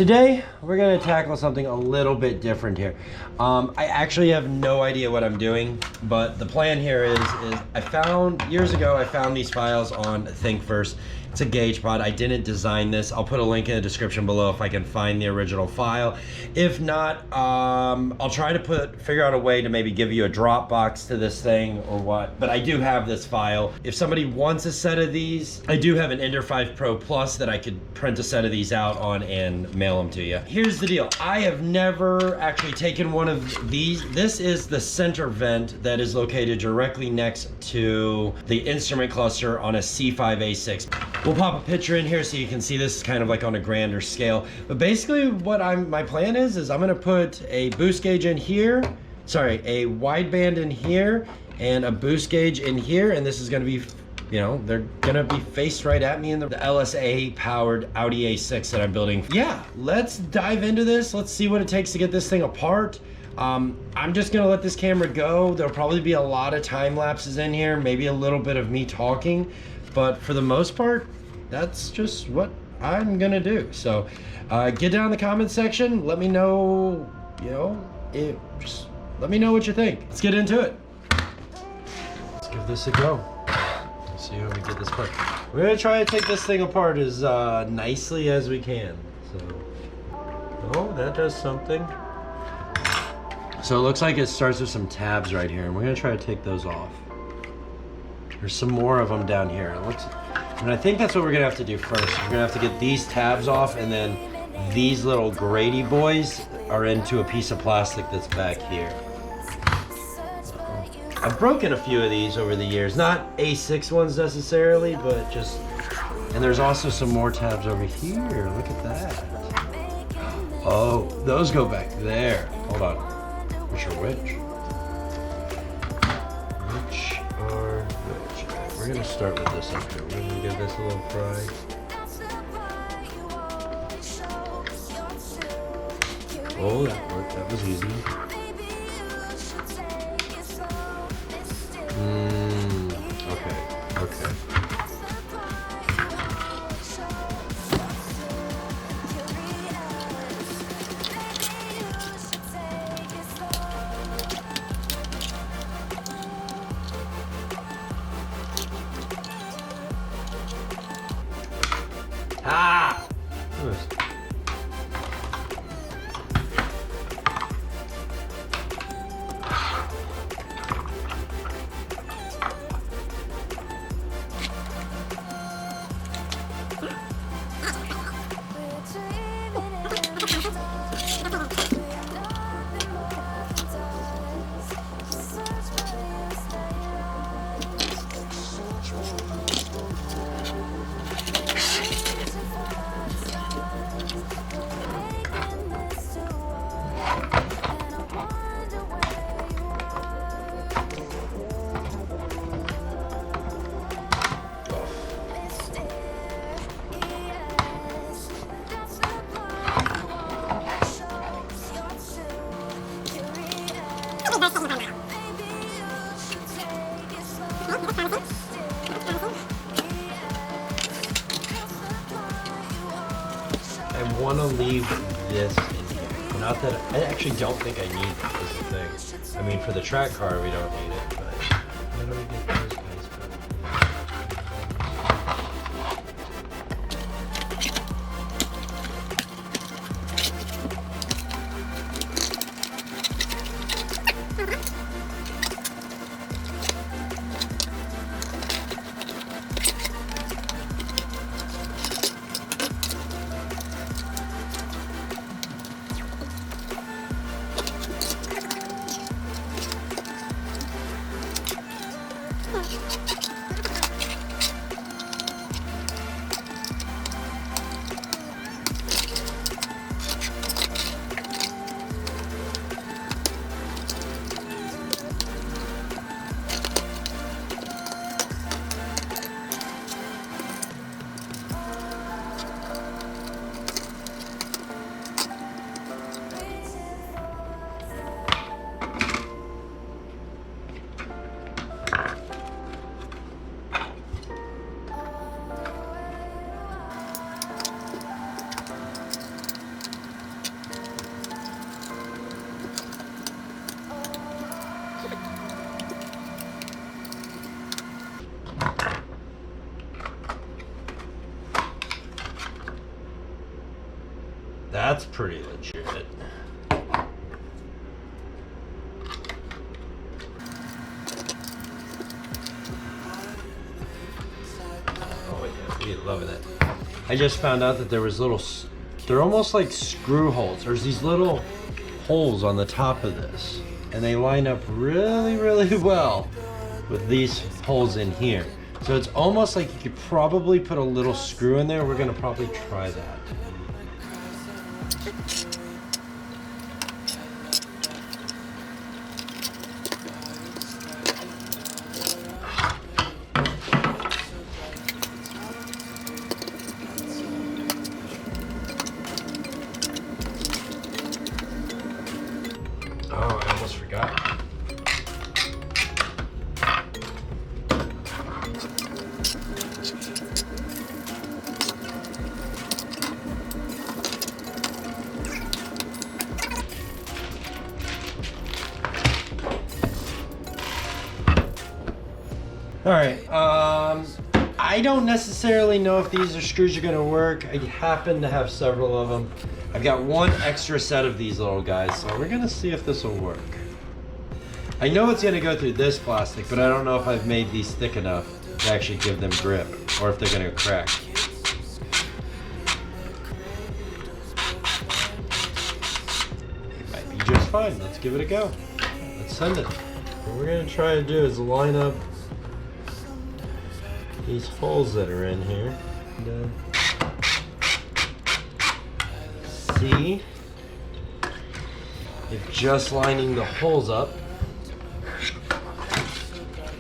Today, we're gonna tackle something a little bit different here. I actually have no idea what I'm doing, but the plan here is years ago, I found these files on thinkverse. It's a gauge pod. I didn't design this. I'll put a link in the description below if I can find the original file. If not, I'll try to figure out a way to maybe give you a Dropbox to this thing or what, but I do have this file. If somebody wants a set of these, I do have an Ender 5 Pro Plus that I could print a set of these out on and mail them to you. Here's the deal. I have never actually taken one of these. This is the center vent that is located directly next to the instrument cluster on a C5 A6. We'll pop a picture in here so you can see this kind of like on a grander scale. But basically what my plan is I'm gonna put a boost gauge in here, sorry, a wideband in here and a boost gauge in here, and this is gonna be, you know, they're gonna be faced right at me in the LSA powered Audi A6 that I'm building. Yeah, let's dive into this. Let's see what it takes to get this thing apart. I'm just gonna let this camera go. There'll probably be a lot of time lapses in here, maybe a little bit of me talking, but for the most part, that's just what I'm gonna do. So get down in the comment section, let me know, just let me know what you think. Let's get into it. Let's give this a go. Let's see how we get this apart. We're gonna try to take this thing apart as nicely as we can. So, oh, that does something. So it looks like it starts with some tabs right here, and we're gonna try to take those off. There's some more of them down here. And I think that's what we're gonna have to do first. We're gonna have to get these tabs off, and then these little Grady boys are into a piece of plastic that's back here. I've broken a few of these over the years, not A6 ones necessarily, but just, and there's also some more tabs over here. Look at that. Oh, those go back there. Hold on. Which are which? Which are which? Okay, we're gonna start with this up here. We're gonna give this a little fry. Oh, that worked. That was easy. Okay. Ah! I want to leave this in here. Not that I actually don't think I need it, is the thing. I mean, for the track car, we don't need it, but how do we get those guys back? That's pretty legit. Oh yeah, we're loving it. I just found out that there was little, they're almost like screw holes. There's these little holes on the top of this, and they line up really, really well with these holes in here. So it's almost like you could probably put a little screw in there. We're gonna probably try that. Oh, I almost forgot. All right, I don't necessarily know if these screws are gonna work. I happen to have several of them. I've got one extra set of these little guys, so we're gonna see if this will work. I know it's gonna go through this plastic, but I don't know if I've made these thick enough to actually give them grip, or if they're gonna crack. It might be just fine. Let's give it a go. Let's send it. What we're gonna try to do is line up these holes that are in here. And, see if just lining the holes up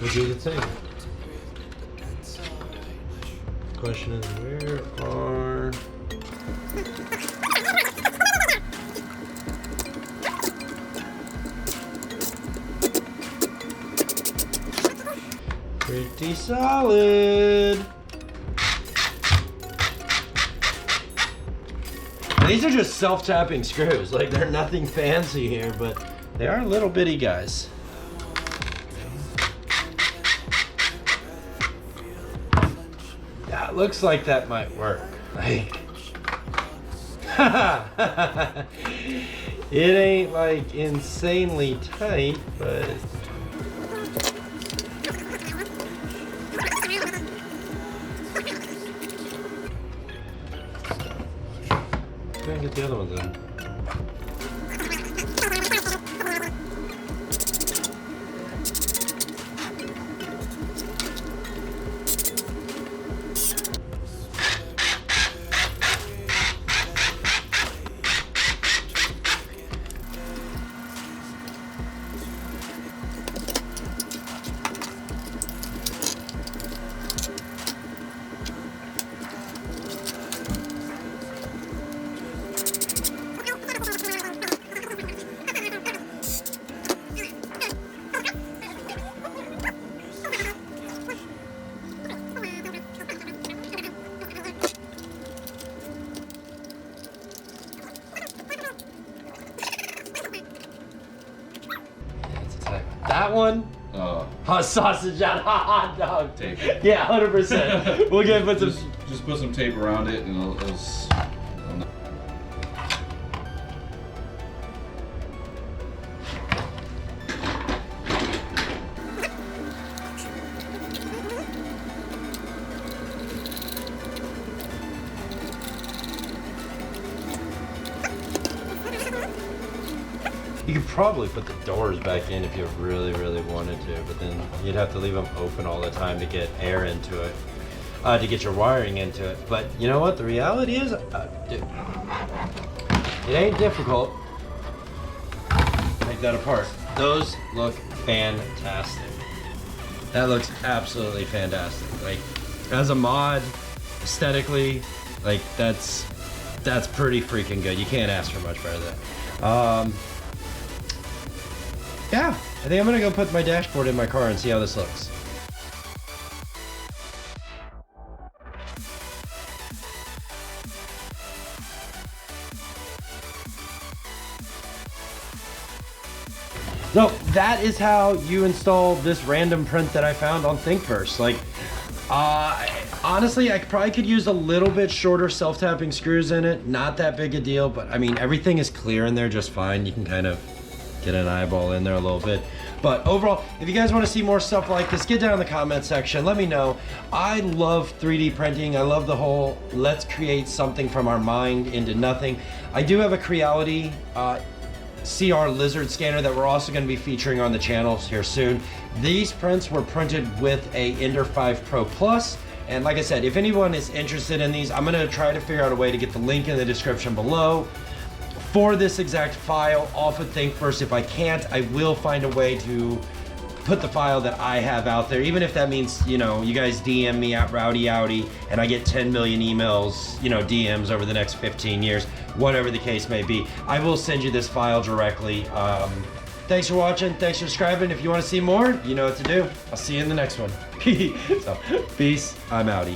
will do the thing. The question is, where are... Pretty solid. These are just self-tapping screws. Like, they're nothing fancy here, but they are little bitty guys. That looks like that might work. Like, it ain't like insanely tight, but try and get the other ones in. That one, hot sausage on a hot dog. Tape. Yeah, 100%. We'll get put some. Just put some tape around it, and it'll You could probably put the doors back in if you really, really wanted to, but then you'd have to leave them open all the time to get air into it, to get your wiring into it. But you know what? The reality is, dude, it ain't difficult. Take that apart. Those look fantastic. That looks absolutely fantastic. Like, as a mod, aesthetically, like that's pretty freaking good. You can't ask for much better than that. Yeah, I think I'm gonna go put my dashboard in my car and see how this looks. So that is how you install this random print that I found on thinkverse. Like, Honestly, I probably could use a little bit shorter self-tapping screws in it. Not that big a deal, but I mean, everything is clear in there just fine. You can kind of get an eyeball in there a little bit. But overall, if you guys want to see more stuff like this, get down in the comment section. Let me know. I love 3D printing. I love the whole let's create something from our mind into nothing. I do have a Creality CR lizard scanner that we're also going to be featuring on the channels here soon. These prints were printed with a Ender 5 Pro Plus. And like I said, if anyone is interested in these, I'm going to try to figure out a way to get the link in the description below for this exact file off of thinkverse. If I can't, I will find a way to put the file that I have out there, even if that means, you know, you guys DM me at RwdyAudi and I get 10 million emails, you know, DMs over the next 15 years, whatever the case may be. I will send you this file directly. Thanks for watching. Thanks for subscribing. If you want to see more, you know what to do. I'll see you in the next one. So, peace. I'm outie.